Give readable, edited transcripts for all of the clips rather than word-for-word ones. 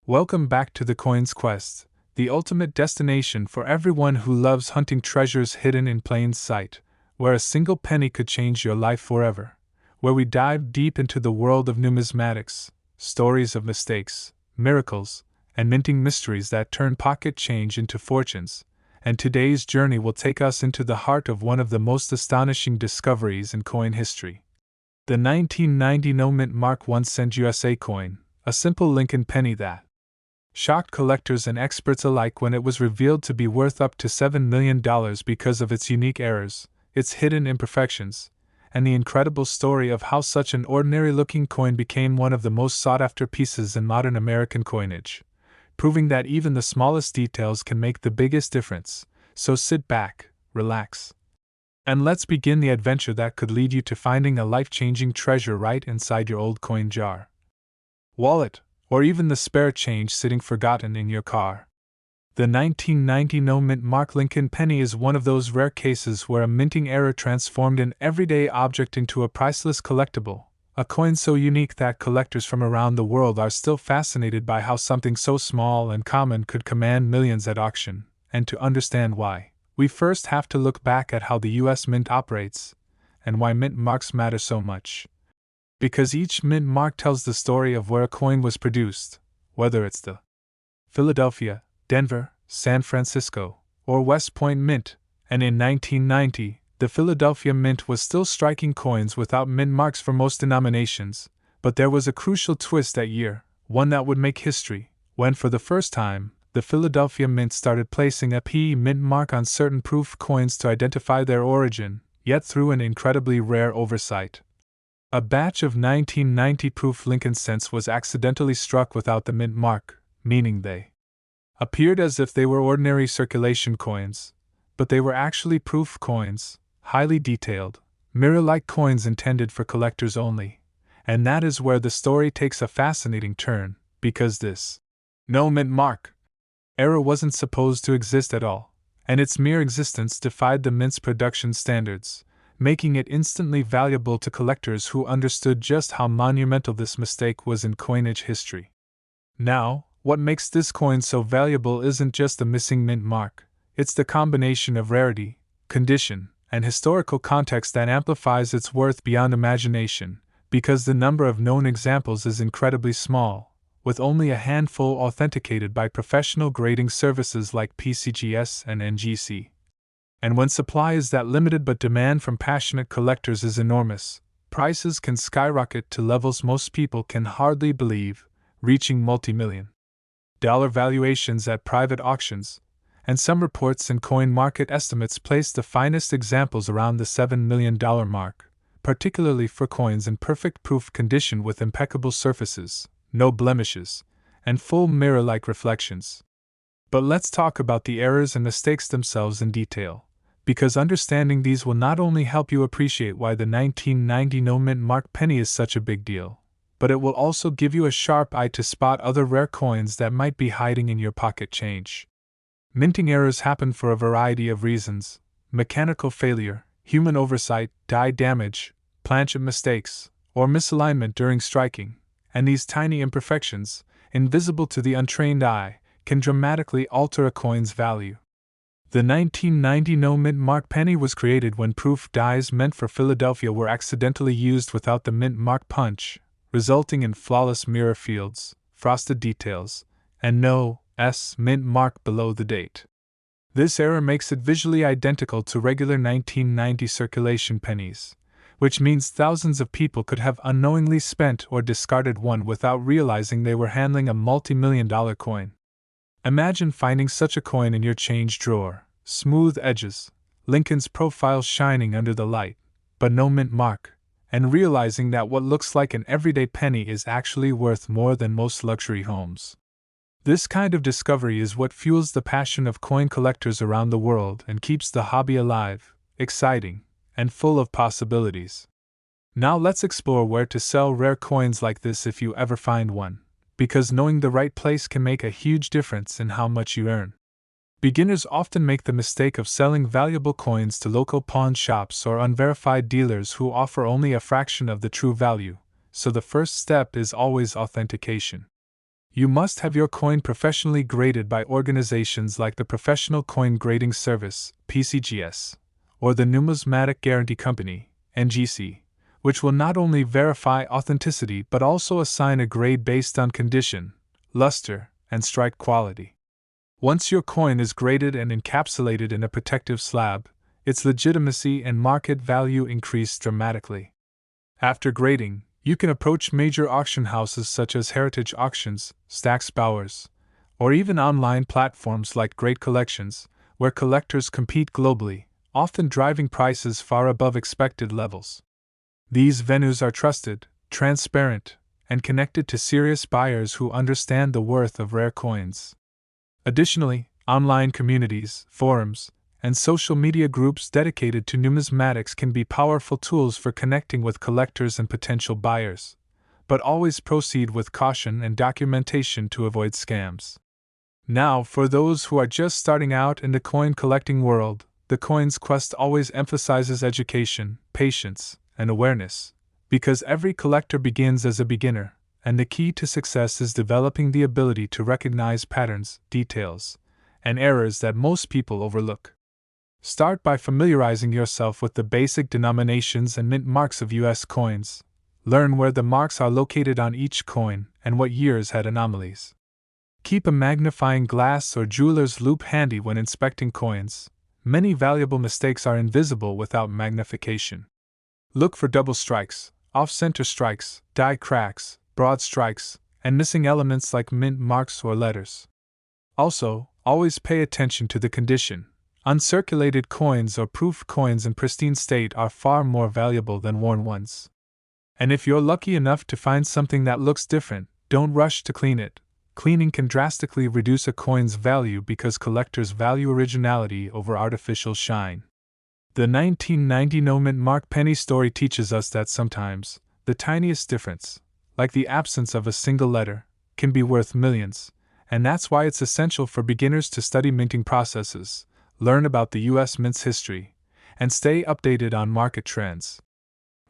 Welcome back to the Coins Quest, the ultimate destination for everyone who loves hunting treasures hidden in plain sight, where a single penny could change your life forever, where we dive deep into the world of numismatics, stories of mistakes, miracles, and minting mysteries that turn pocket change into fortunes. And today's journey will take us into the heart of one of the most astonishing discoveries in coin history. The 1990 no mint mark 1 cent USA coin, a simple Lincoln penny that shocked collectors and experts alike when it was revealed to be worth up to $7 million because of its unique errors, its hidden imperfections, and the incredible story of how such an ordinary-looking coin became one of the most sought-after pieces in modern American coinage, proving that even the smallest details can make the biggest difference. So sit back, relax, and let's begin the adventure that could lead you to finding a life-changing treasure right inside your old coin jar, wallet, or even the spare change sitting forgotten in your car. The 1990 no mint mark Lincoln penny is one of those rare cases where a minting error transformed an everyday object into a priceless collectible, a coin so unique that collectors from around the world are still fascinated by how something so small and common could command millions at auction. And to understand why, we first have to look back at how the US Mint operates, and why mint marks matter so much. Because each mint mark tells the story of where a coin was produced, whether it's the Philadelphia, Denver, San Francisco, or West Point Mint, and in 1990, the Philadelphia Mint was still striking coins without mint marks for most denominations, but there was a crucial twist that year, one that would make history, when for the first time, the Philadelphia Mint started placing a PE mint mark on certain proof coins to identify their origin, yet through an incredibly rare oversight. A batch of 1990 proof Lincoln cents was accidentally struck without the mint mark, meaning they appeared as if they were ordinary circulation coins, but they were actually proof coins, highly detailed, mirror-like coins intended for collectors only. And that is where the story takes a fascinating turn, because this no mint mark error wasn't supposed to exist at all, and its mere existence defied the mint's production standards, making it instantly valuable to collectors who understood just how monumental this mistake was in coinage history. Now, what makes this coin so valuable isn't just the missing mint mark, it's the combination of rarity, condition, and historical context that amplifies its worth beyond imagination, because the number of known examples is incredibly small, with only a handful authenticated by professional grading services like PCGS and NGC. And when supply is that limited but demand from passionate collectors is enormous, prices can skyrocket to levels most people can hardly believe, reaching multi-million dollar valuations at private auctions, and some reports and coin market estimates place the finest examples around the $7 million mark, particularly for coins in perfect proof condition with impeccable surfaces, no blemishes, and full mirror-like reflections. But let's talk about the errors and mistakes themselves in detail, because understanding these will not only help you appreciate why the 1990 no mint mark penny is such a big deal, but it will also give you a sharp eye to spot other rare coins that might be hiding in your pocket change. Minting errors happen for a variety of reasons: mechanical failure, human oversight, die damage, planchet mistakes, or misalignment during striking, and these tiny imperfections, invisible to the untrained eye, can dramatically alter a coin's value. The 1990 no mint mark penny was created when proof dies meant for Philadelphia were accidentally used without the mint mark punch, resulting in flawless mirror fields, frosted details, and no S mint mark below the date. This error makes it visually identical to regular 1990 circulation pennies, which means thousands of people could have unknowingly spent or discarded one without realizing they were handling a multi-million-dollar coin. Imagine finding such a coin in your change drawer, smooth edges, Lincoln's profile shining under the light, but no mint mark, and realizing that what looks like an everyday penny is actually worth more than most luxury homes. This kind of discovery is what fuels the passion of coin collectors around the world and keeps the hobby alive, exciting, and full of possibilities. Now let's explore where to sell rare coins like this if you ever find one, because knowing the right place can make a huge difference in how much you earn. Beginners often make the mistake of selling valuable coins to local pawn shops or unverified dealers who offer only a fraction of the true value, so the first step is always authentication. You must have your coin professionally graded by organizations like the Professional Coin Grading Service, PCGS, or the Numismatic Guarantee Company, NGC, which will not only verify authenticity but also assign a grade based on condition, luster, and strike quality. Once your coin is graded and encapsulated in a protective slab, its legitimacy and market value increase dramatically. After grading, you can approach major auction houses such as Heritage Auctions, Stack's Bowers, or even online platforms like Great Collections, where collectors compete globally, often driving prices far above expected levels. These venues are trusted, transparent, and connected to serious buyers who understand the worth of rare coins. Additionally, online communities, forums, and social media groups dedicated to numismatics can be powerful tools for connecting with collectors and potential buyers, but always proceed with caution and documentation to avoid scams. Now, for those who are just starting out in the coin collecting world, the Coins Quest always emphasizes education, patience, and awareness, because every collector begins as a beginner, and the key to success is developing the ability to recognize patterns, details, and errors that most people overlook. Start by familiarizing yourself with the basic denominations and mint marks of U.S. coins. Learn where the marks are located on each coin and what years had anomalies. Keep a magnifying glass or jeweler's loupe handy when inspecting coins. Many valuable mistakes are invisible without magnification. Look for double strikes, off-center strikes, die cracks, broad strikes, and missing elements like mint marks or letters. Also, always pay attention to the condition. Uncirculated coins or proof coins in pristine state are far more valuable than worn ones. And if you're lucky enough to find something that looks different, don't rush to clean it. Cleaning can drastically reduce a coin's value because collectors value originality over artificial shine. The 1990 no mint mark penny story teaches us that sometimes, the tiniest difference, like the absence of a single letter, can be worth millions, and that's why it's essential for beginners to study minting processes, learn about the U.S. Mint's history, and stay updated on market trends.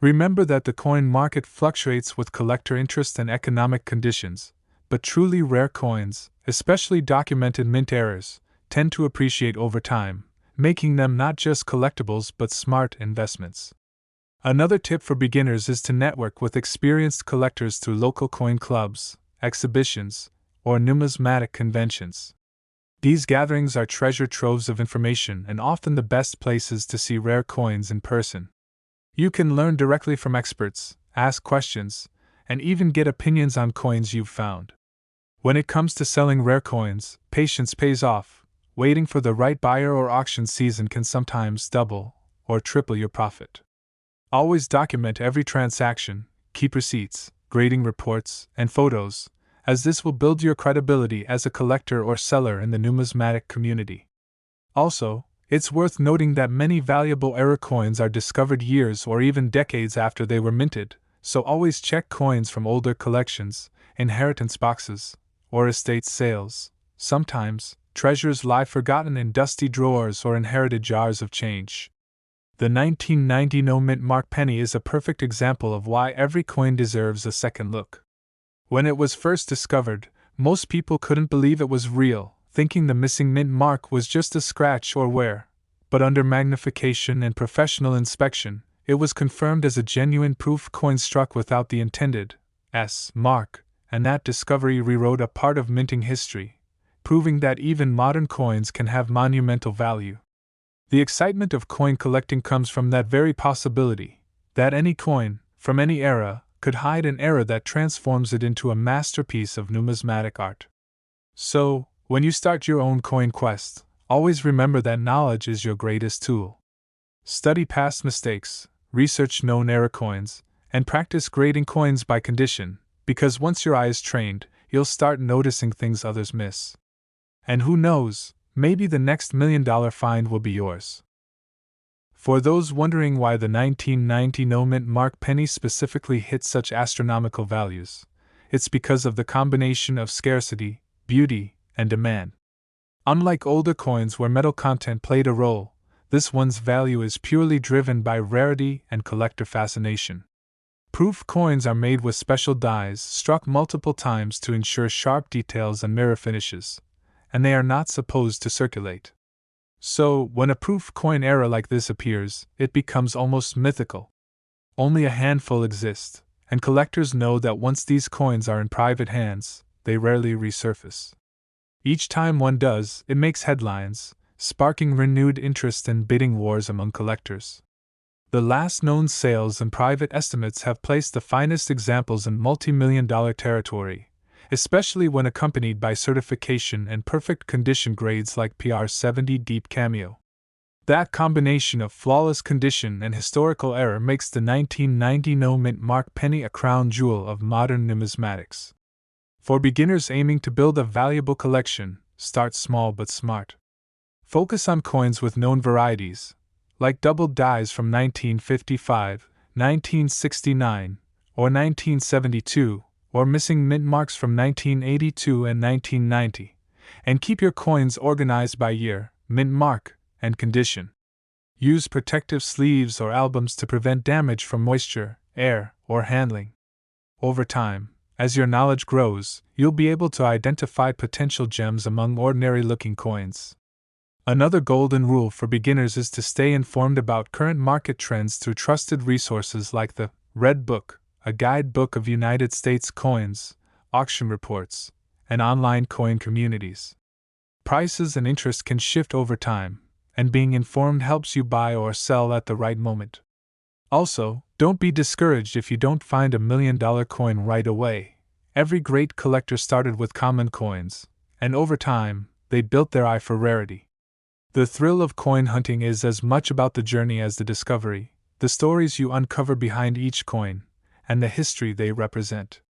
Remember that the coin market fluctuates with collector interest and economic conditions, but truly rare coins, especially documented mint errors, tend to appreciate over time, making them not just collectibles but smart investments. Another tip for beginners is to network with experienced collectors through local coin clubs, exhibitions, or numismatic conventions. These gatherings are treasure troves of information and often the best places to see rare coins in person. You can learn directly from experts, ask questions, and even get opinions on coins you've found. When it comes to selling rare coins, patience pays off. Waiting for the right buyer or auction season can sometimes double or triple your profit. Always document every transaction, keep receipts, grading reports, and photos, as this will build your credibility as a collector or seller in the numismatic community. Also, it's worth noting that many valuable error coins are discovered years or even decades after they were minted, so always check coins from older collections, inheritance boxes, or estate sales. Sometimes, treasures lie forgotten in dusty drawers or inherited jars of change. The 1990 no mint mark penny is a perfect example of why every coin deserves a second look. When it was first discovered, most people couldn't believe it was real, thinking the missing mint mark was just a scratch or wear. But under magnification and professional inspection, it was confirmed as a genuine proof coin struck without the intended S mark, and that discovery rewrote a part of minting history, proving that even modern coins can have monumental value. The excitement of coin collecting comes from that very possibility, that any coin, from any era, could hide an error that transforms it into a masterpiece of numismatic art. So, when you start your own coin quest, always remember that knowledge is your greatest tool. Study past mistakes, research known error coins, and practice grading coins by condition, because once your eye is trained, you'll start noticing things others miss. And who knows, maybe the next $1 million find will be yours. For those wondering why the 1990 no mint mark penny specifically hit such astronomical values, it's because of the combination of scarcity, beauty, and demand. Unlike older coins where metal content played a role, this one's value is purely driven by rarity and collector fascination. Proof coins are made with special dies struck multiple times to ensure sharp details and mirror finishes, and they are not supposed to circulate. So, when a proof coin error like this appears, it becomes almost mythical. Only a handful exist, and collectors know that once these coins are in private hands, they rarely resurface. Each time one does, it makes headlines, sparking renewed interest and bidding wars among collectors. The last known sales and private estimates have placed the finest examples in multi-million-dollar territory, especially when accompanied by certification and perfect condition grades like PR70 Deep Cameo. That combination of flawless condition and historical error makes the 1990 no-mint mark penny a crown jewel of modern numismatics. For beginners aiming to build a valuable collection, start small but smart. Focus on coins with known varieties, like doubled dies from 1955, 1969, or 1972, or missing mint marks from 1982 and 1990, and keep your coins organized by year, mint mark, and condition. Use protective sleeves or albums to prevent damage from moisture, air, or handling. Over time, as your knowledge grows, you'll be able to identify potential gems among ordinary-looking coins. Another golden rule for beginners is to stay informed about current market trends through trusted resources like the Red Book, a guidebook of United States coins, auction reports, and online coin communities. Prices and interest can shift over time, and being informed helps you buy or sell at the right moment. Also, don't be discouraged if you don't find $1 million coin right away. Every great collector started with common coins, and over time, they built their eye for rarity. The thrill of coin hunting is as much about the journey as the discovery, the stories you uncover behind each coin, and the history they represent.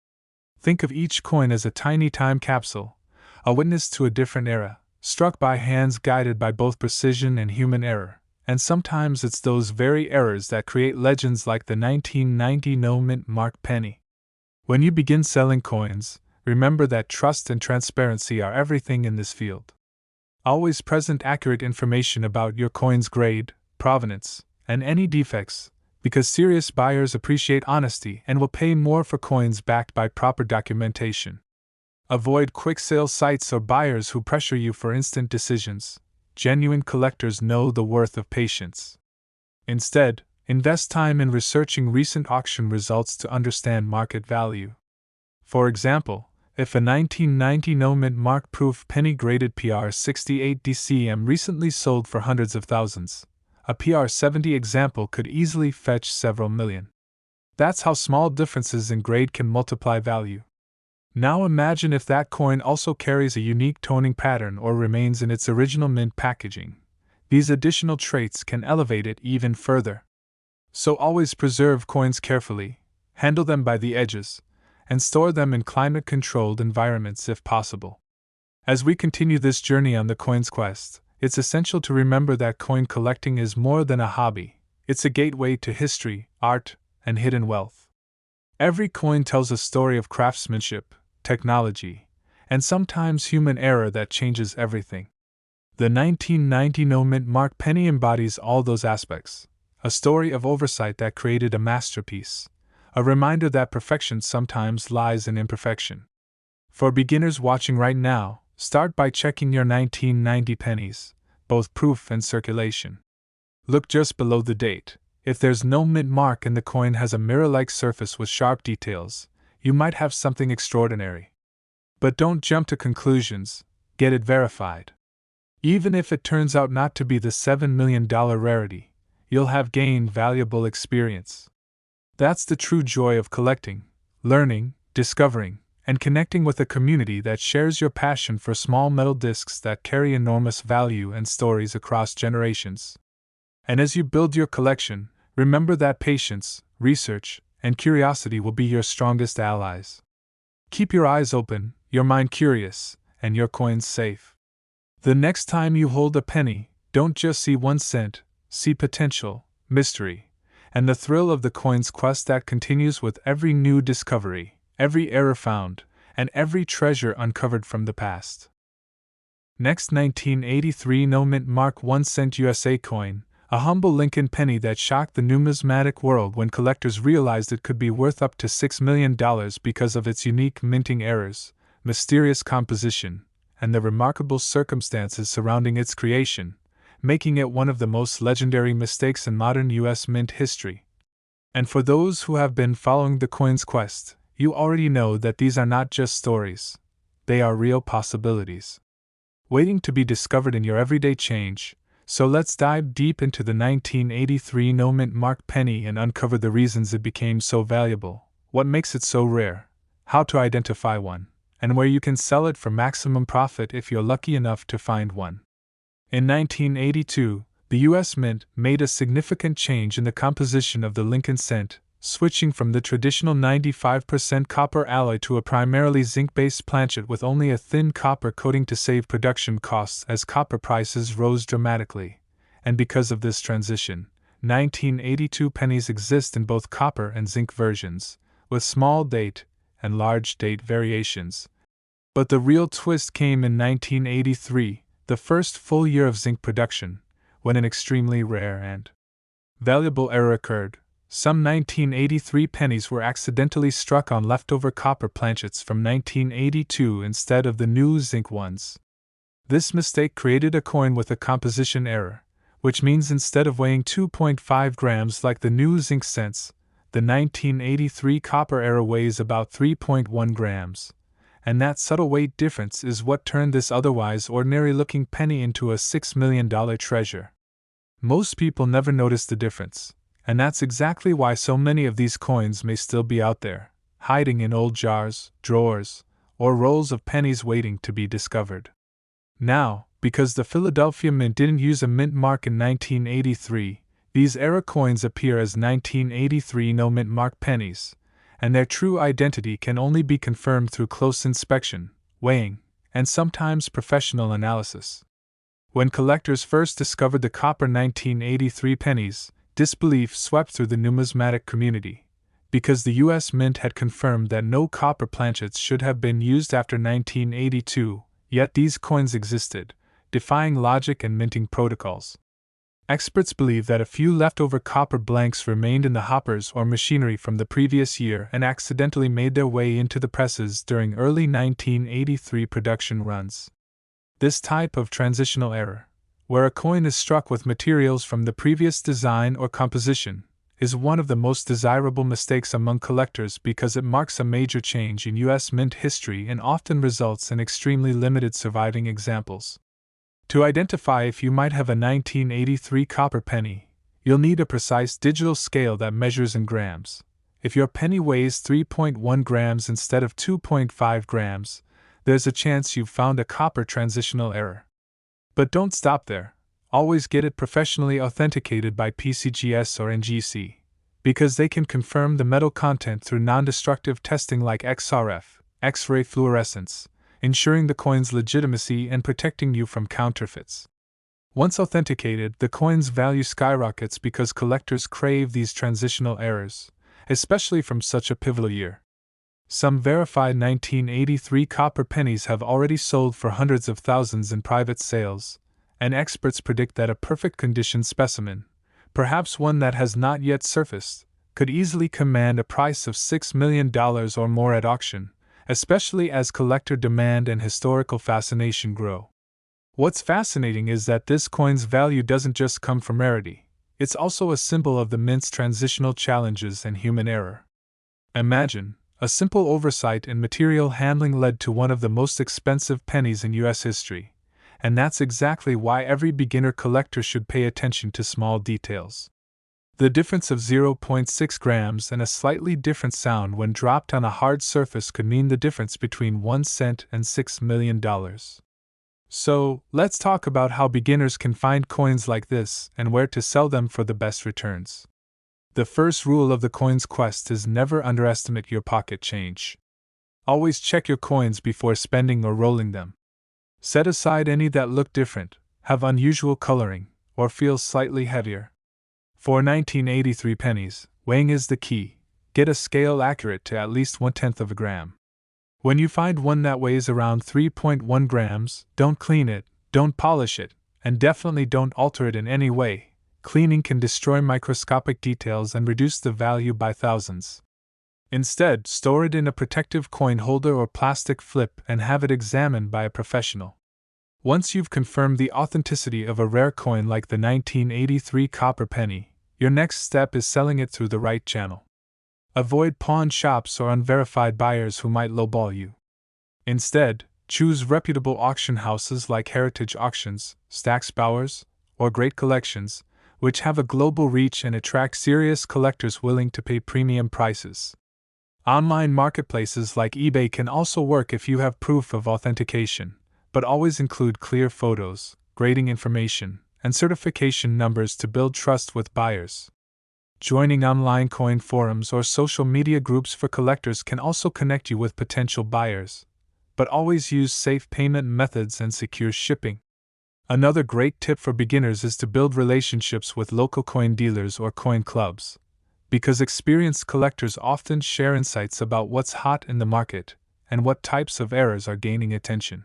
Think of each coin as a tiny time capsule, a witness to a different era, struck by hands guided by both precision and human error, and sometimes it's those very errors that create legends like the 1990 no-mint mark penny. When you begin selling coins, remember that trust and transparency are everything in this field. Always present accurate information about your coin's grade, provenance, and any defects, because serious buyers appreciate honesty and will pay more for coins backed by proper documentation. Avoid quick sale sites or buyers who pressure you for instant decisions. Genuine collectors know the worth of patience. Instead, invest time in researching recent auction results to understand market value. For example, if a 1990 no-mint mark proof penny graded PR68 DCM recently sold for hundreds of thousands, a PR70 example could easily fetch several million. That's how small differences in grade can multiply value. Now imagine if that coin also carries a unique toning pattern or remains in its original mint packaging. These additional traits can elevate it even further. So always preserve coins carefully, handle them by the edges, and store them in climate-controlled environments if possible. As we continue this journey on the coin's quest, it's essential to remember that coin collecting is more than a hobby. It's a gateway to history, art, and hidden wealth. Every coin tells a story of craftsmanship, technology, and sometimes human error that changes everything. The 1990 no-mint mark penny embodies all those aspects, a story of oversight that created a masterpiece. A reminder that perfection sometimes lies in imperfection. For beginners watching right now, start by checking your 1990 pennies, both proof and circulation. Look just below the date. If there's no mint mark and the coin has a mirror-like surface with sharp details, you might have something extraordinary. But don't jump to conclusions, get it verified. Even if it turns out not to be the $7 million rarity, you'll have gained valuable experience. That's the true joy of collecting, learning, discovering, and connecting with a community that shares your passion for small metal discs that carry enormous value and stories across generations. And as you build your collection, remember that patience, research, and curiosity will be your strongest allies. Keep your eyes open, your mind curious, and your coins safe. The next time you hold a penny, don't just see 1 cent, see potential, mystery, and the thrill of the coin's quest that continues with every new discovery, every error found, and every treasure uncovered from the past. Next, 1983 no-mint mark 1 cent USA coin, A humble Lincoln penny that shocked the numismatic world when collectors realized it could be worth up to $6 million because of its unique minting errors, mysterious composition, and the remarkable circumstances surrounding its creation, making it one of the most legendary mistakes in modern U.S. mint history. And for those who have been following the coin's quest, you already know that these are not just stories. They are real possibilities, waiting to be discovered in your everyday change. So let's dive deep into the 1983 no-mint mark penny and uncover the reasons it became so valuable, what makes it so rare, how to identify one, and where you can sell it for maximum profit if you're lucky enough to find one. In 1982, the U.S. Mint made a significant change in the composition of the Lincoln cent, switching from the traditional 95% copper alloy to a primarily zinc-based planchet with only a thin copper coating to save production costs as copper prices rose dramatically. And because of this transition, 1982 pennies exist in both copper and zinc versions, with small date and large date variations. But the real twist came in 1983, the first full year of zinc production, when an extremely rare and valuable error occurred. Some 1983 pennies were accidentally struck on leftover copper planchets from 1982 instead of the new zinc ones. This mistake created a coin with a composition error, which means instead of weighing 2.5 grams like the new zinc cents, the 1983 copper error weighs about 3.1 grams. And that subtle weight difference is what turned this otherwise ordinary-looking penny into a $6 million treasure. Most people never notice the difference. And that's exactly why so many of these coins may still be out there, hiding in old jars, drawers, or rolls of pennies waiting to be discovered. Now, because the Philadelphia Mint didn't use a mint mark in 1983, these era coins appear as 1983 no mint mark pennies, and their true identity can only be confirmed through close inspection, weighing, and sometimes professional analysis. When collectors first discovered the copper 1983 pennies, disbelief swept through the numismatic community, because the U.S. Mint had confirmed that no copper planchets should have been used after 1982, yet these coins existed, defying logic and minting protocols. Experts believe that a few leftover copper blanks remained in the hoppers or machinery from the previous year and accidentally made their way into the presses during early 1983 production runs. This type of transitional error, where a coin is struck with materials from the previous design or composition, is one of the most desirable mistakes among collectors because it marks a major change in U.S. Mint history and often results in extremely limited surviving examples. To identify if you might have a 1983 copper penny, you'll need a precise digital scale that measures in grams. If your penny weighs 3.1 grams instead of 2.5 grams, there's a chance you've found a copper transitional error. But don't stop there. Always get it professionally authenticated by PCGS or NGC, because they can confirm the metal content through non-destructive testing like XRF, X-ray fluorescence, ensuring the coin's legitimacy and protecting you from counterfeits. Once authenticated, the coin's value skyrockets because collectors crave these transitional errors, especially from such a pivotal year. Some verified 1983 copper pennies have already sold for hundreds of thousands in private sales, and experts predict that a perfect condition specimen, perhaps one that has not yet surfaced, could easily command a price of $6 million or more at auction, especially as collector demand and historical fascination grow. What's fascinating is that this coin's value doesn't just come from rarity, it's also a symbol of the mint's transitional challenges and human error. Imagine, a simple oversight in material handling led to one of the most expensive pennies in U.S. history, and that's exactly why every beginner collector should pay attention to small details. The difference of 0.6 grams and a slightly different sound when dropped on a hard surface could mean the difference between 1 cent and $6 million. So, let's talk about how beginners can find coins like this and where to sell them for the best returns. The first rule of the coin's quest is never underestimate your pocket change. Always check your coins before spending or rolling them. Set aside any that look different, have unusual coloring, or feel slightly heavier. For 1983 pennies, weighing is the key. Get a scale accurate to at least 1/10 of a gram. When you find one that weighs around 3.1 grams, don't clean it, don't polish it, and definitely don't alter it in any way, cleaning can destroy microscopic details and reduce the value by thousands. Instead, store it in a protective coin holder or plastic flip and have it examined by a professional. Once you've confirmed the authenticity of a rare coin like the 1983 copper penny, your next step is selling it through the right channel. Avoid pawn shops or unverified buyers who might lowball you. Instead, choose reputable auction houses like Heritage Auctions, Stack's Bowers, or Great Collections, which have a global reach and attract serious collectors willing to pay premium prices. Online marketplaces like eBay can also work if you have proof of authentication, but always include clear photos, grading information, and certification numbers to build trust with buyers. Joining online coin forums or social media groups for collectors can also connect you with potential buyers, but always use safe payment methods and secure shipping. Another great tip for beginners is to build relationships with local coin dealers or coin clubs, because experienced collectors often share insights about what's hot in the market and what types of errors are gaining attention.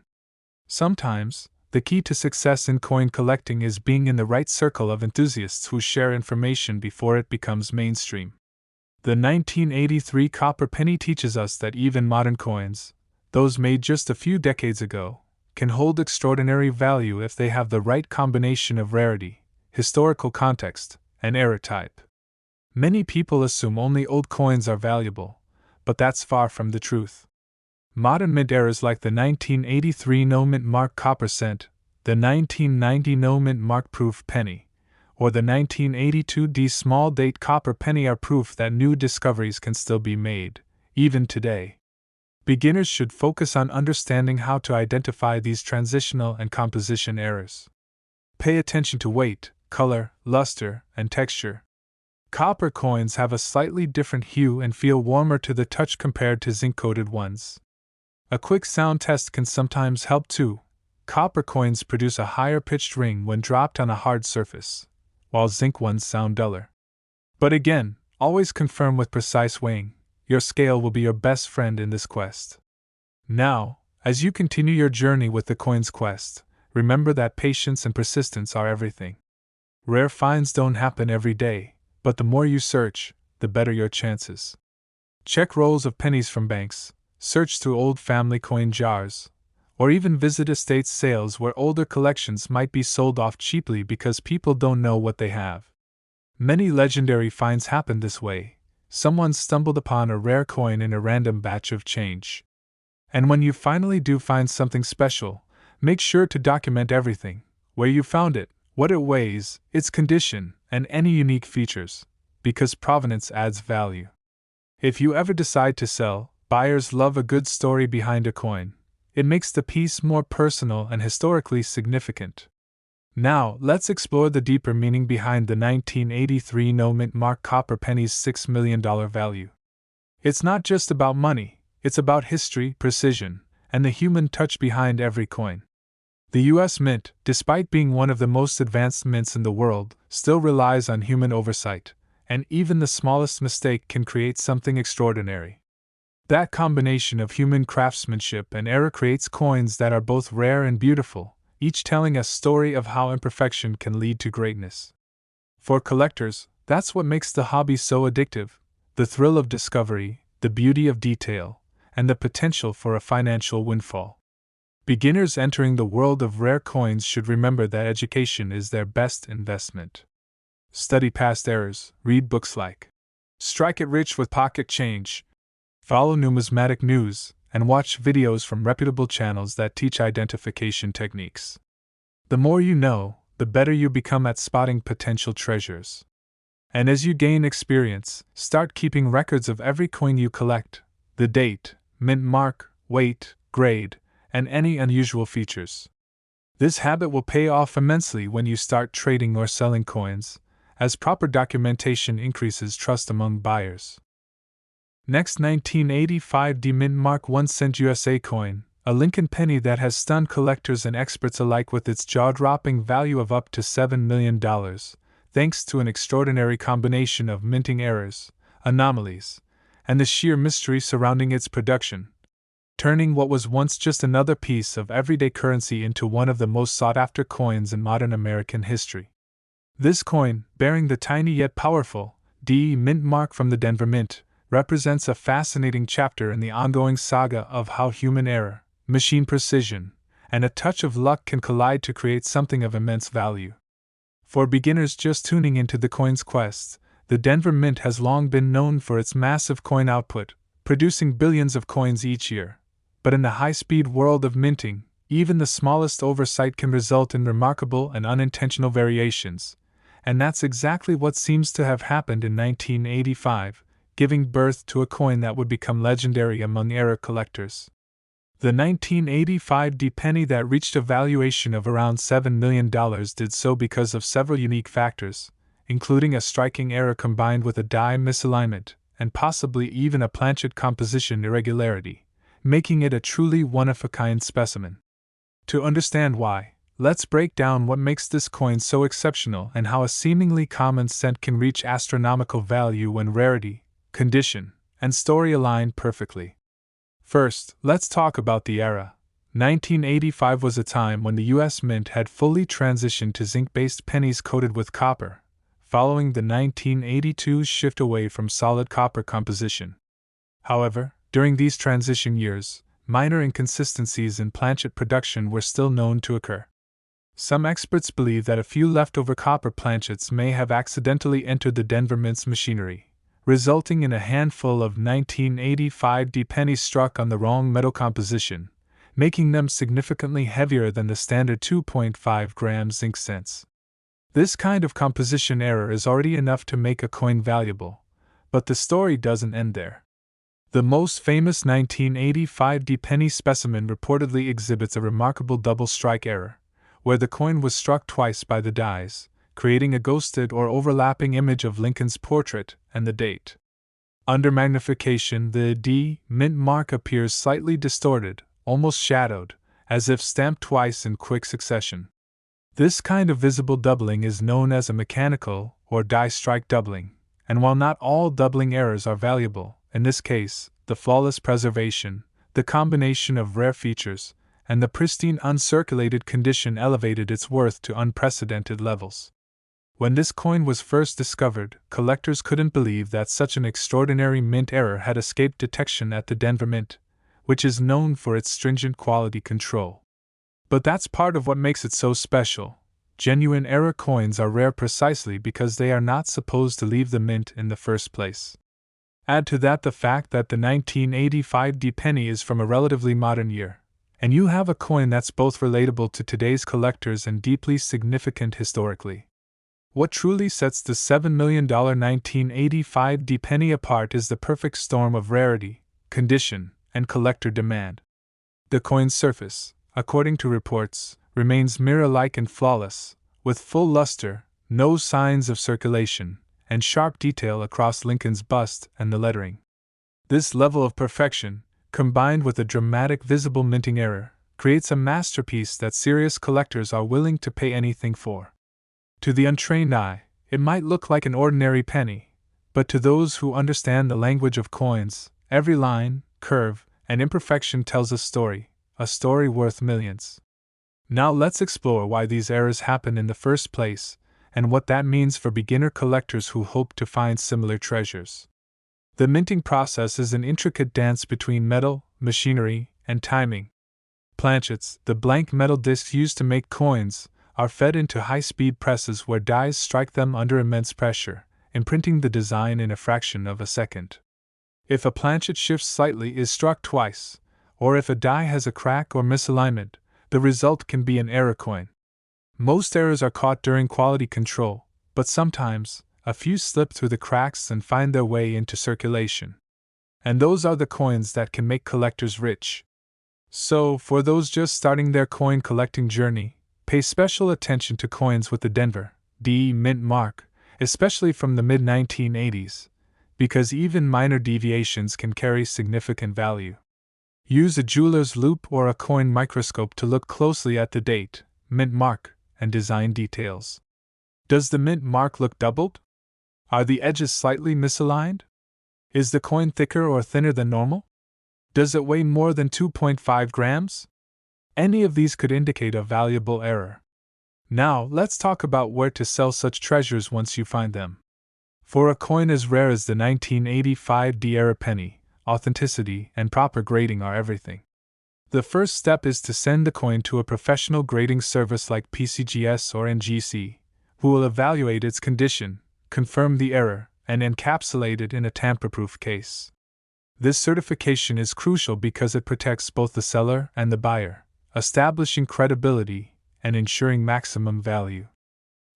Sometimes, the key to success in coin collecting is being in the right circle of enthusiasts who share information before it becomes mainstream. The 1983 copper penny teaches us that even modern coins, those made just a few decades ago, can hold extraordinary value if they have the right combination of rarity, historical context, and error type. Many people assume only old coins are valuable, but that's far from the truth. Modern mint errors like the 1983 no-mint mark copper cent, the 1990 no-mint mark proof penny, or the 1982 D small date copper penny are proof that new discoveries can still be made, even today. Beginners should focus on understanding how to identify these transitional and composition errors. Pay attention to weight, color, luster, and texture. Copper coins have a slightly different hue and feel warmer to the touch compared to zinc-coated ones. A quick sound test can sometimes help too. Copper coins produce a higher pitched ring when dropped on a hard surface, while zinc ones sound duller. But again, always confirm with precise weighing. Your scale will be your best friend in this quest. Now, as you continue your journey with the coins quest, remember that patience and persistence are everything. Rare finds don't happen every day, but the more you search, the better your chances. Check rolls of pennies from banks, search through old family coin jars, or even visit estate sales where older collections might be sold off cheaply because people don't know what they have. Many legendary finds happen this way. Someone stumbled upon a rare coin in a random batch of change. And when you finally do find something special, make sure to document everything: where you found it, what it weighs, its condition, and any unique features, because provenance adds value. If you ever decide to sell, buyers love a good story behind a coin. It makes the piece more personal and historically significant. Now, let's explore the deeper meaning behind the 1983 no-mint mark copper penny's $6 million value. It's not just about money, it's about history, precision, and the human touch behind every coin. The U.S. Mint, despite being one of the most advanced mints in the world, still relies on human oversight, and even the smallest mistake can create something extraordinary. That combination of human craftsmanship and error creates coins that are both rare and beautiful, each telling a story of how imperfection can lead to greatness. For collectors, that's what makes the hobby so addictive: the thrill of discovery, the beauty of detail, and the potential for a financial windfall. Beginners entering the world of rare coins should remember that education is their best investment. Study past errors, read books like Strike It Rich with Pocket Change, follow numismatic news, and watch videos from reputable channels that teach identification techniques. The more you know, the better you become at spotting potential treasures. And as you gain experience, start keeping records of every coin you collect: the date, mint mark, weight, grade, and any unusual features. This habit will pay off immensely when you start trading or selling coins, as proper documentation increases trust among buyers. Next, 1985 D mint mark 1 cent USA coin, a Lincoln penny that has stunned collectors and experts alike with its jaw-dropping value of up to $7 million, thanks to an extraordinary combination of minting errors, anomalies, and the sheer mystery surrounding its production, turning what was once just another piece of everyday currency into one of the most sought-after coins in modern American history. This coin, bearing the tiny yet powerful D Mint mark from the Denver Mint, represents a fascinating chapter in the ongoing saga of how human error, machine precision, and a touch of luck can collide to create something of immense value. For beginners just tuning into the coin's quest, the Denver Mint has long been known for its massive coin output, producing billions of coins each year. But in the high-speed world of minting, even the smallest oversight can result in remarkable and unintentional variations, and that's exactly what seems to have happened in 1985, giving birth to a coin that would become legendary among error collectors. The 1985 D-penny that reached a valuation of around $7 million did so because of several unique factors, including a striking error combined with a die misalignment, and possibly even a planchet composition irregularity, making it a truly one-of-a-kind specimen. To understand why, let's break down what makes this coin so exceptional and how a seemingly common cent can reach astronomical value when rarity, condition, and story align perfectly. First, let's talk about the era. 1985 was a time when the U.S. Mint had fully transitioned to zinc-based pennies coated with copper, following the 1982 shift away from solid copper composition. However, during these transition years, minor inconsistencies in planchet production were still known to occur. Some experts believe that a few leftover copper planchets may have accidentally entered the Denver Mint's machinery, resulting in a handful of 1985 D-pennies struck on the wrong metal composition, making them significantly heavier than the standard 2.5 gram zinc cents. This kind of composition error is already enough to make a coin valuable, but the story doesn't end there. The most famous 1985 D-penny specimen reportedly exhibits a remarkable double strike error, where the coin was struck twice by the dies, creating a ghosted or overlapping image of Lincoln's portrait and the date. Under magnification, the D Mint mark appears slightly distorted, almost shadowed, as if stamped twice in quick succession. This kind of visible doubling is known as a mechanical or die strike doubling, and while not all doubling errors are valuable, in this case, the flawless preservation, the combination of rare features, and the pristine uncirculated condition elevated its worth to unprecedented levels. When this coin was first discovered, collectors couldn't believe that such an extraordinary mint error had escaped detection at the Denver Mint, which is known for its stringent quality control. But that's part of what makes it so special. Genuine error coins are rare precisely because they are not supposed to leave the mint in the first place. Add to that the fact that the 1985 D-penny is from a relatively modern year, and you have a coin that's both relatable to today's collectors and deeply significant historically. What truly sets the $7 million 1985 D-penny apart is the perfect storm of rarity, condition, and collector demand. The coin's surface, according to reports, remains mirror-like and flawless, with full luster, no signs of circulation, and sharp detail across Lincoln's bust and the lettering. This level of perfection, combined with a dramatic visible minting error, creates a masterpiece that serious collectors are willing to pay anything for. To the untrained eye, it might look like an ordinary penny, but to those who understand the language of coins, every line, curve, and imperfection tells a story worth millions. Now let's explore why these errors happen in the first place, and what that means for beginner collectors who hope to find similar treasures. The minting process is an intricate dance between metal, machinery, and timing. Planchets, the blank metal discs used to make coins, are fed into high-speed presses where dies strike them under immense pressure, imprinting the design in a fraction of a second. If a planchet shifts slightly, is struck twice, or if a die has a crack or misalignment, the result can be an error coin. Most errors are caught during quality control, but sometimes, a few slip through the cracks and find their way into circulation. And those are the coins that can make collectors rich. So, for those just starting their coin collecting journey, pay special attention to coins with the Denver D Mint mark, especially from the mid-1980s, because even minor deviations can carry significant value. Use a jeweler's loupe or a coin microscope to look closely at the date, mint mark, and design details. Does the mint mark look doubled? Are the edges slightly misaligned? Is the coin thicker or thinner than normal? Does it weigh more than 2.5 grams? Any of these could indicate a valuable error. Now, let's talk about where to sell such treasures once you find them. For a coin as rare as the 1985 era penny, authenticity and proper grading are everything. The first step is to send the coin to a professional grading service like PCGS or NGC, who will evaluate its condition, confirm the error, and encapsulate it in a tamper-proof case. This certification is crucial because it protects both the seller and the buyer, establishing credibility and ensuring maximum value.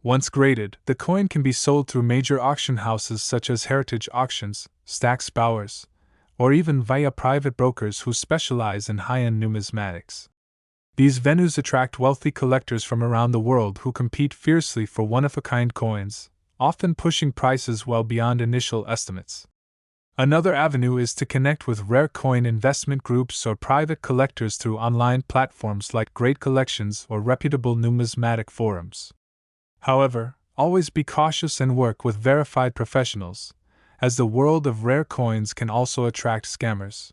Once graded, the coin can be sold through major auction houses such as Heritage Auctions, Stack's Bowers, or even via private brokers who specialize in high-end numismatics. These venues attract wealthy collectors from around the world who compete fiercely for one-of-a-kind coins, often pushing prices well beyond initial estimates. Another avenue is to connect with rare coin investment groups or private collectors through online platforms like Great Collections or reputable numismatic forums. However, always be cautious and work with verified professionals, as the world of rare coins can also attract scammers.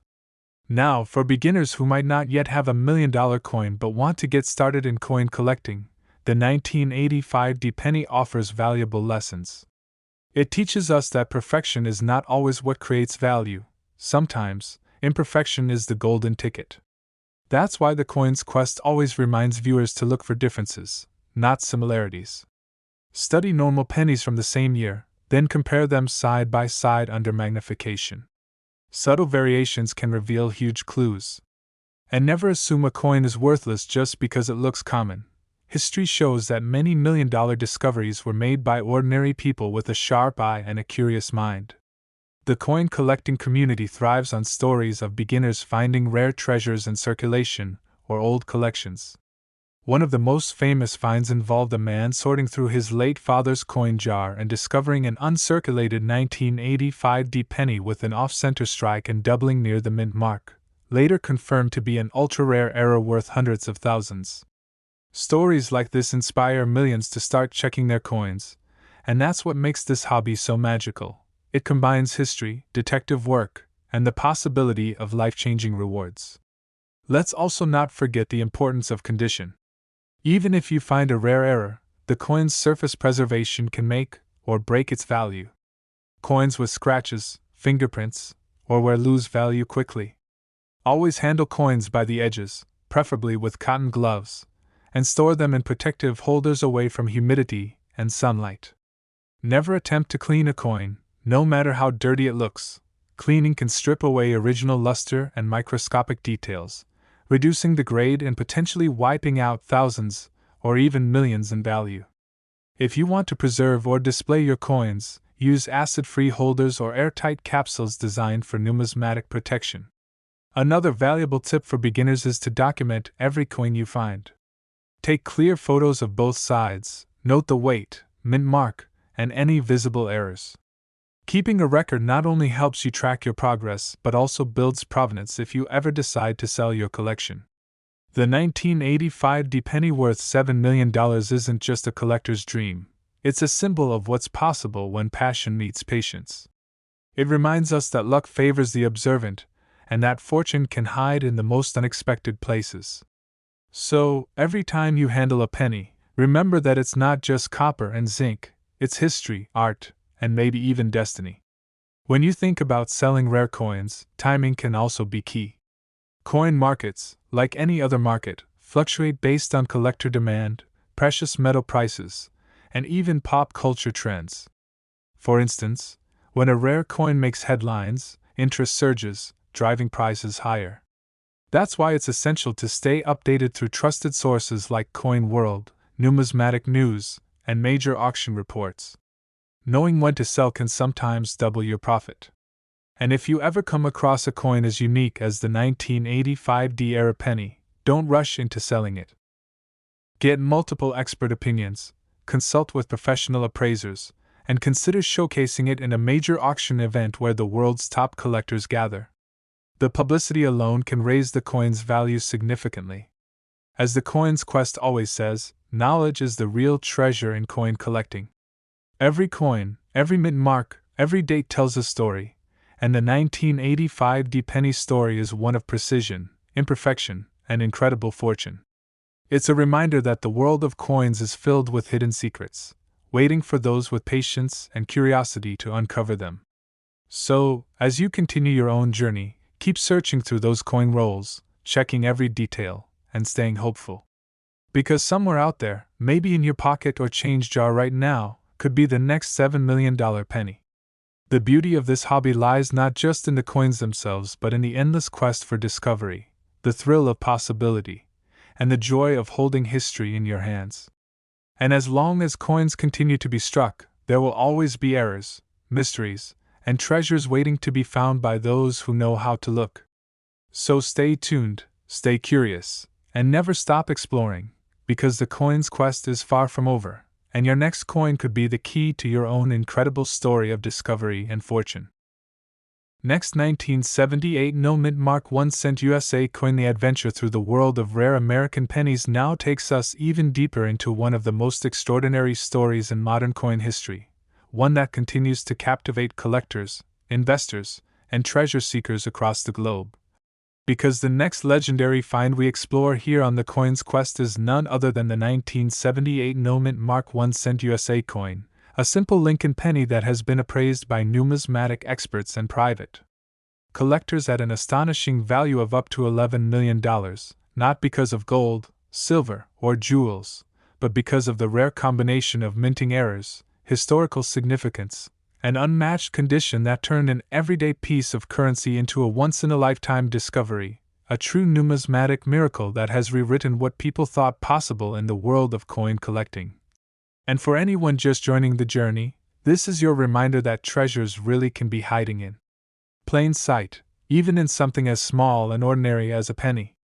Now, for beginners who might not yet have $1 million coin but want to get started in coin collecting, the 1985 penny offers valuable lessons. It teaches us that perfection is not always what creates value. Sometimes, imperfection is the golden ticket. That's why the Coins Quest always reminds viewers to look for differences, not similarities. Study normal pennies from the same year, then compare them side by side under magnification. Subtle variations can reveal huge clues. And never assume a coin is worthless just because it looks common. History shows that many million-dollar discoveries were made by ordinary people with a sharp eye and a curious mind. The coin collecting community thrives on stories of beginners finding rare treasures in circulation or old collections. One of the most famous finds involved a man sorting through his late father's coin jar and discovering an uncirculated 1985 penny with an off-center strike and doubling near the mint mark, later confirmed to be an ultra-rare error worth hundreds of thousands. Stories like this inspire millions to start checking their coins, and that's what makes this hobby so magical. It combines history, detective work, and the possibility of life-changing rewards. Let's also not forget the importance of condition. Even if you find a rare error, the coin's surface preservation can make or break its value. Coins with scratches, fingerprints, or wear lose value quickly. Always handle coins by the edges, preferably with cotton gloves, and store them in protective holders away from humidity and sunlight. Never attempt to clean a coin, no matter how dirty it looks. Cleaning can strip away original luster and microscopic details, reducing the grade and potentially wiping out thousands or even millions in value. If you want to preserve or display your coins, use acid-free holders or airtight capsules designed for numismatic protection. Another valuable tip for beginners is to document every coin you find. Take clear photos of both sides, note the weight, mint mark, and any visible errors. Keeping a record not only helps you track your progress but also builds provenance if you ever decide to sell your collection. The 1985 penny worth $7 million isn't just a collector's dream, it's a symbol of what's possible when passion meets patience. It reminds us that luck favors the observant, and that fortune can hide in the most unexpected places. So, every time you handle a penny, remember that it's not just copper and zinc, it's history, art, and maybe even destiny. When you think about selling rare coins, timing can also be key. Coin markets, like any other market, fluctuate based on collector demand, precious metal prices, and even pop culture trends. For instance, when a rare coin makes headlines, interest surges, driving prices higher. That's why it's essential to stay updated through trusted sources like Coin World, Numismatic News, and major auction reports. Knowing when to sell can sometimes double your profit. And if you ever come across a coin as unique as the 1985 era penny, don't rush into selling it. Get multiple expert opinions, consult with professional appraisers, and consider showcasing it in a major auction event where the world's top collectors gather. The publicity alone can raise the coin's value significantly. As the Coins Quest always says, knowledge is the real treasure in coin collecting. Every coin, every mint mark, every date tells a story, and the 1985 penny story is one of precision, imperfection, and incredible fortune. It's a reminder that the world of coins is filled with hidden secrets, waiting for those with patience and curiosity to uncover them. So, as you continue your own journey, keep searching through those coin rolls, checking every detail, and staying hopeful. Because somewhere out there, maybe in your pocket or change jar right now, could be the next $7 million penny. The beauty of this hobby lies not just in the coins themselves but in the endless quest for discovery, the thrill of possibility, and the joy of holding history in your hands. And as long as coins continue to be struck, there will always be errors, mysteries, and treasures waiting to be found by those who know how to look. So stay tuned, stay curious, and never stop exploring, because the coin's quest is far from over, and your next coin could be the key to your own incredible story of discovery and fortune. Next, 1978 no mint mark 1 cent USA coin. The adventure through the world of rare American pennies now takes us even deeper into one of the most extraordinary stories in modern coin history, one that continues to captivate collectors, investors, and treasure seekers across the globe. Because the next legendary find we explore here on the Coin's Quest is none other than the 1978 no mint mark 1 cent USA coin, a simple Lincoln penny that has been appraised by numismatic experts and private collectors at an astonishing value of up to $11 million, not because of gold, silver, or jewels, but because of the rare combination of minting errors, historical significance, and unmatched condition that turned an everyday piece of currency into a once-in-a-lifetime discovery, a true numismatic miracle that has rewritten what people thought possible in the world of coin collecting. And for anyone just joining the journey, this is your reminder that treasures really can be hiding in plain sight, even in something as small and ordinary as a penny.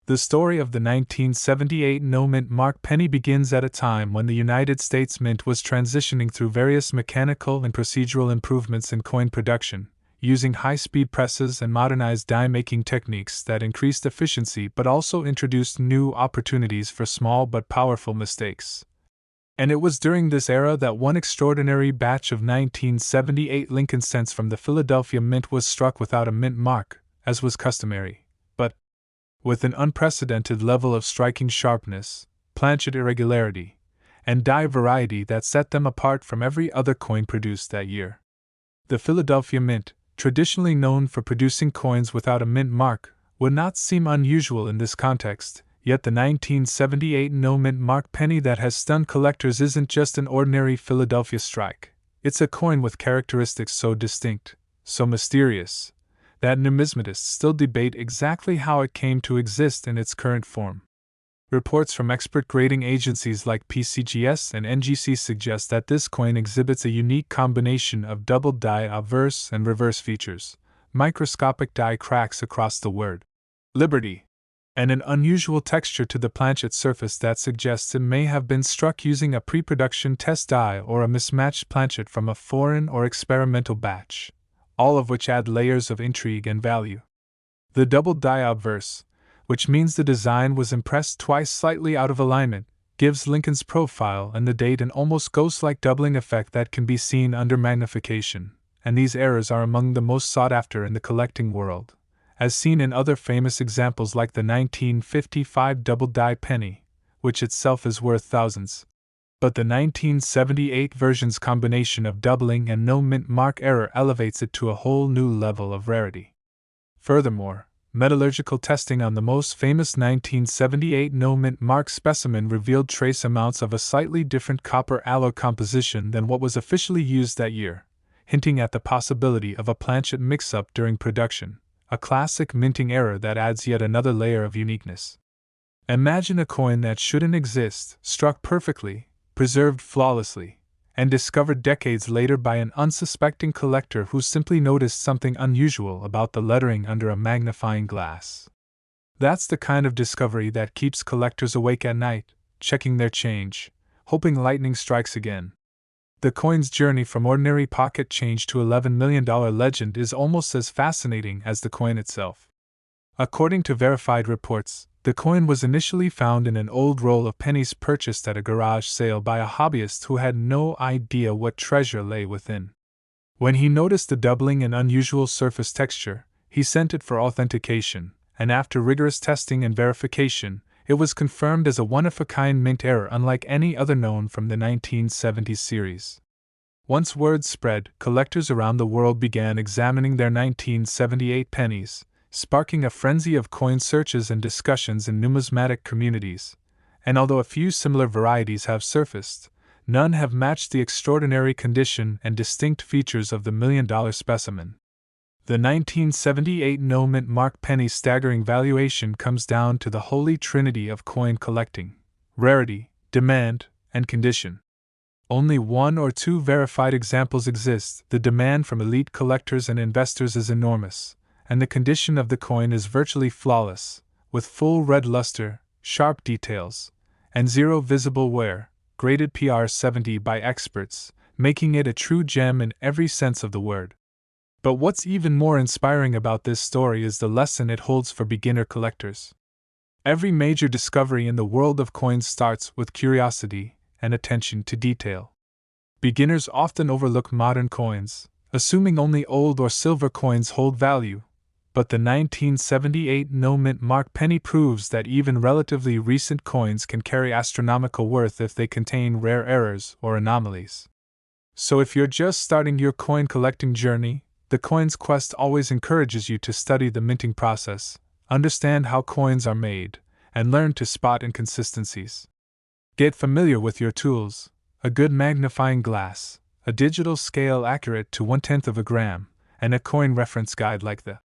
The story of the 1978 no mint mark penny begins at a time when the United States Mint was transitioning through various mechanical and procedural improvements in coin production, using high-speed presses and modernized die-making techniques that increased efficiency but also introduced new opportunities for small but powerful mistakes. And it was during this era that one extraordinary batch of 1978 Lincoln cents from the Philadelphia Mint was struck without a mint mark, as was customary, but with an unprecedented level of striking sharpness, planchet irregularity, and die variety that set them apart from every other coin produced that year. The Philadelphia Mint, traditionally known for producing coins without a mint mark, would not seem unusual in this context, yet the 1978 no mint mark penny that has stunned collectors isn't just an ordinary Philadelphia strike. It's a coin with characteristics so distinct, so mysterious, that numismatists still debate exactly how it came to exist in its current form. Reports from expert grading agencies like PCGS and NGC suggest that this coin exhibits a unique combination of double die obverse and reverse features, microscopic die cracks across the word Liberty, and an unusual texture to the planchet surface that suggests it may have been struck using a pre-production test die or a mismatched planchet from a foreign or experimental batch, all of which add layers of intrigue and value. The double die obverse, which means the design was impressed twice slightly out of alignment, gives Lincoln's profile and the date an almost ghost-like doubling effect that can be seen under magnification, and these errors are among the most sought after in the collecting world, as seen in other famous examples like the 1955 double die penny, which itself is worth thousands. But the 1978 version's combination of doubling and no mint mark error elevates it to a whole new level of rarity. Furthermore, metallurgical testing on the most famous 1978 no mint mark specimen revealed trace amounts of a slightly different copper alloy composition than what was officially used that year, hinting at the possibility of a planchet mix-up during production, a classic minting error that adds yet another layer of uniqueness. Imagine a coin that shouldn't exist, struck perfectly, preserved flawlessly, and discovered decades later by an unsuspecting collector who simply noticed something unusual about the lettering under a magnifying glass. That's the kind of discovery that keeps collectors awake at night, checking their change, hoping lightning strikes again. The coin's journey from ordinary pocket change to $11 million legend is almost as fascinating as the coin itself. According to verified reports, the coin was initially found in an old roll of pennies purchased at a garage sale by a hobbyist who had no idea what treasure lay within. When he noticed the doubling and unusual surface texture, he sent it for authentication, and after rigorous testing and verification, It was confirmed as a one-of-a-kind mint error unlike any other known from the 1970s series. Once word spread, collectors around the world began examining their 1978 pennies, sparking a frenzy of coin searches and discussions in numismatic communities. And although a few similar varieties have surfaced, none have matched the extraordinary condition and distinct features of the million-dollar specimen. The 1978 no-mint mark penny's staggering valuation comes down to the holy trinity of coin collecting: rarity, demand, and condition. Only one or two verified examples exist. The demand from elite collectors and investors is enormous, and the condition of the coin is virtually flawless, with full red luster, sharp details, and zero visible wear, graded PR 70 by experts, making it a true gem in every sense of the word. But what's even more inspiring about this story is the lesson it holds for beginner collectors. Every major discovery in the world of coins starts with curiosity and attention to detail. Beginners often overlook modern coins, assuming only old or silver coins hold value, but the 1978 no-mint mark penny proves that even relatively recent coins can carry astronomical worth if they contain rare errors or anomalies. So if you're just starting your coin collecting journey, the Coins Quest always encourages you to study the minting process, understand how coins are made, and learn to spot inconsistencies. Get familiar with your tools: a good magnifying glass, a digital scale accurate to 1/10 of a gram, and a coin reference guide like the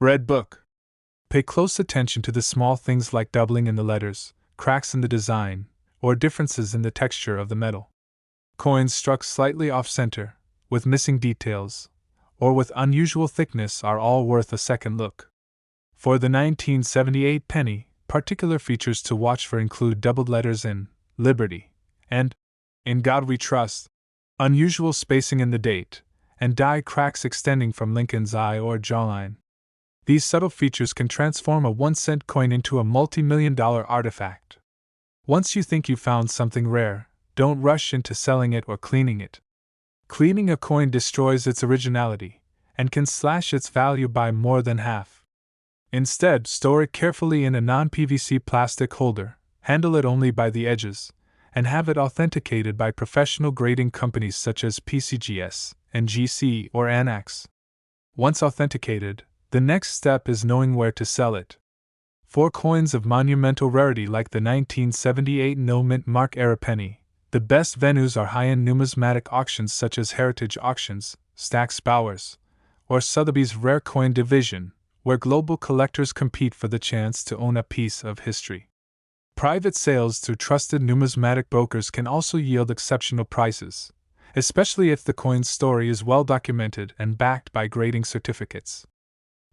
Red Book. Pay close attention to the small things like doubling in the letters, cracks in the design, or differences in the texture of the metal. Coins struck slightly off-center, with missing details, or with unusual thickness are all worth a second look. For the 1978 penny, particular features to watch for include doubled letters in Liberty and In God We Trust, unusual spacing in the date, and die cracks extending from Lincoln's eye or jawline. These subtle features can transform a 1-cent coin into a multi-million-dollar artifact. Once you think you found something rare, don't rush into selling it or cleaning it. Cleaning a coin destroys its originality, and can slash its value by more than half. Instead, store it carefully in a non-PVC plastic holder, handle it only by the edges, and have it authenticated by professional grading companies such as PCGS, NGC, or Anax. Once authenticated, the next step is knowing where to sell it. For coins of monumental rarity like the 1978 no-mint mark era penny, the best venues are high-end numismatic auctions such as Heritage Auctions, Stack's Bowers, or Sotheby's Rare Coin Division, where global collectors compete for the chance to own a piece of history. Private sales through trusted numismatic brokers can also yield exceptional prices, especially if the coin's story is well documented and backed by grading certificates.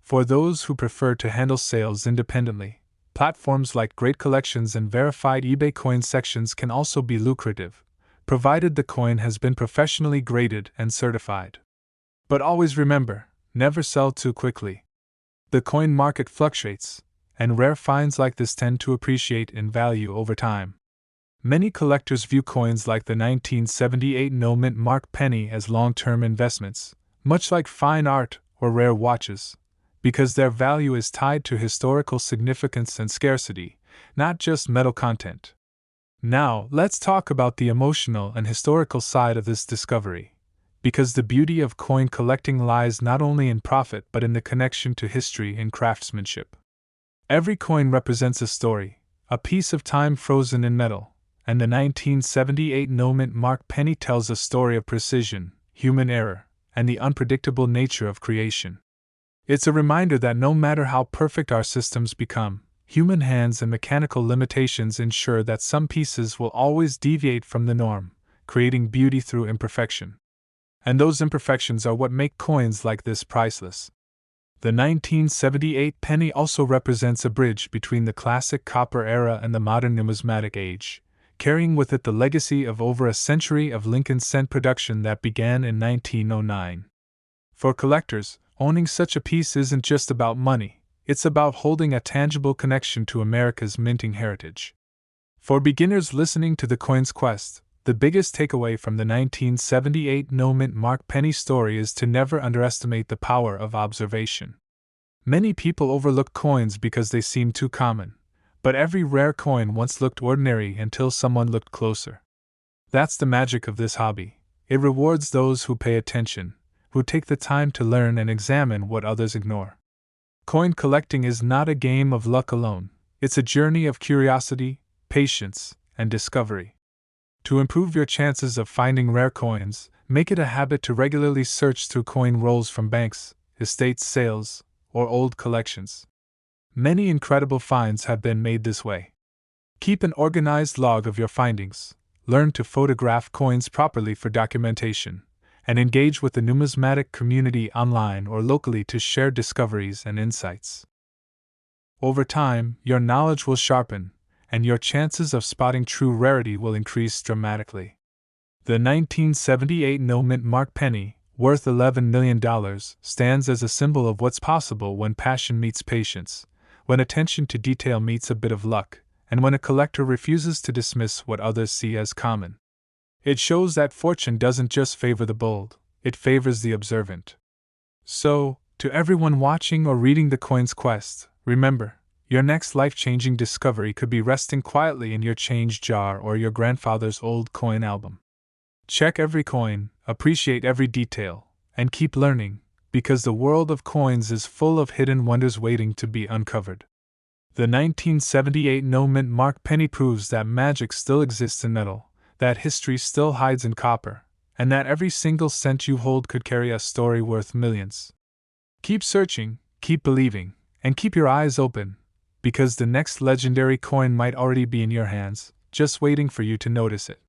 For those who prefer to handle sales independently, platforms like Great Collections and verified eBay coin sections can also be lucrative, provided the coin has been professionally graded and certified. But always remember, never sell too quickly. The coin market fluctuates, and rare finds like this tend to appreciate in value over time. Many collectors view coins like the 1978 no-mint mark penny as long-term investments, much like fine art or rare watches, because their value is tied to historical significance and scarcity, not just metal content. Now, let's talk about the emotional and historical side of this discovery, because the beauty of coin collecting lies not only in profit but in the connection to history and craftsmanship. Every coin represents a story, a piece of time frozen in metal, and the 1978 no-mint mark penny tells a story of precision, human error, and the unpredictable nature of creation. It's a reminder that no matter how perfect our systems become, human hands and mechanical limitations ensure that some pieces will always deviate from the norm, creating beauty through imperfection. And those imperfections are what make coins like this priceless. The 1978 penny also represents a bridge between the classic copper era and the modern numismatic age, carrying with it the legacy of over a century of Lincoln cent production that began in 1909. For collectors, owning such a piece isn't just about money, it's about holding a tangible connection to America's minting heritage. For beginners listening to the Coins Quest, the biggest takeaway from the 1978 no-mint mark penny story is to never underestimate the power of observation. Many people overlook coins because they seem too common, But every rare coin once looked ordinary until someone looked closer. That's the magic of this hobby. It rewards those who pay attention, who take the time to learn and examine what others ignore. Coin collecting is not a game of luck alone, it's a journey of curiosity, patience, and discovery. To improve your chances of finding rare coins, make it a habit to regularly search through coin rolls from banks, estate sales, or old collections. Many incredible finds have been made this way. Keep an organized log of your findings, learn to photograph coins properly for documentation, and engage with the numismatic community online or locally to share discoveries and insights. Over time, your knowledge will sharpen, and your chances of spotting true rarity will increase dramatically. The 1978 no-mint mark penny, worth $11 million, stands as a symbol of what's possible when passion meets patience, when attention to detail meets a bit of luck, and when a collector refuses to dismiss what others see as common. It shows that fortune doesn't just favor the bold, it favors the observant. So, to everyone watching or reading the Coin's Quest, remember, your next life-changing discovery could be resting quietly in your change jar or your grandfather's old coin album. Check every coin, appreciate every detail, and keep learning, because the world of coins is full of hidden wonders waiting to be uncovered. The 1978 no-mint mark penny proves that magic still exists in metal, that history still hides in copper, and that every single cent you hold could carry a story worth millions. Keep searching, keep believing, and keep your eyes open, because the next legendary coin might already be in your hands, just waiting for you to notice it.